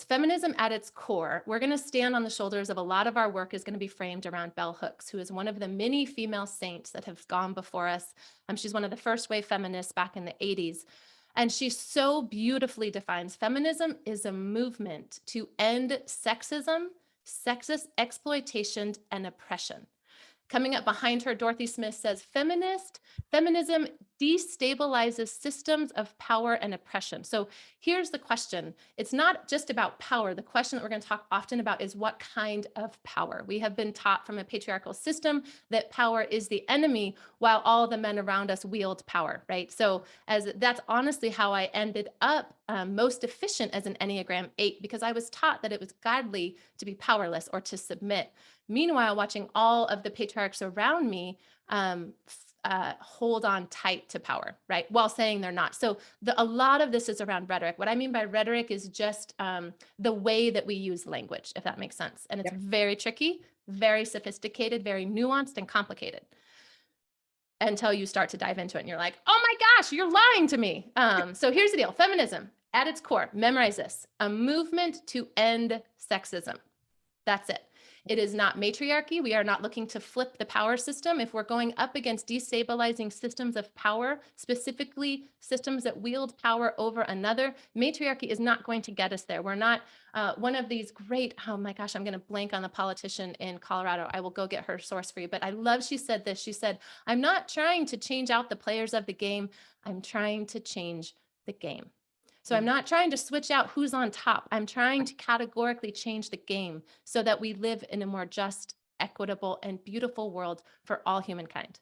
feminism at its core, we're going to stand on the shoulders of a lot of our work is going to be framed around Bell Hooks, who is one of the many female saints that have gone before us. She's one of the first wave feminists back in the 80s. And she so beautifully defines feminism is a movement to end sexism, sexist exploitation, and oppression. Coming up behind her, Dorothy Smith says, feminism destabilizes systems of power and oppression. So here's the question. It's not just about power. The question that we're going to talk often about is what kind of power. We have been taught from a patriarchal system that power is the enemy while all the men around us wield power, right? So that's honestly how I ended up most efficient as an Enneagram 8, because I was taught that it was godly to be powerless or to submit. Meanwhile, watching all of the patriarchs around me hold on tight to power, right? While saying they're not. So a lot of this is around rhetoric. What I mean by rhetoric is just the way that we use language, if that makes sense. And it's very tricky, very sophisticated, very nuanced and complicated until you start to dive into it and you're like, oh my gosh, you're lying to me. So here's the deal. Feminism at its core, memorize this, a movement to end sexism. That's it. It is not matriarchy. We are not looking to flip the power system. If we're going up against destabilizing systems of power, specifically systems that wield power over another, matriarchy is not going to get us there. We're not one of these great, oh my gosh, I'm going to blank on the politician in Colorado. I will go get her source for you. But I love she said this. She said, I'm not trying to change out the players of the game. I'm trying to change the game. So I'm not trying to switch out who's on top. I'm trying to categorically change the game so that we live in a more just, equitable, and beautiful world for all humankind.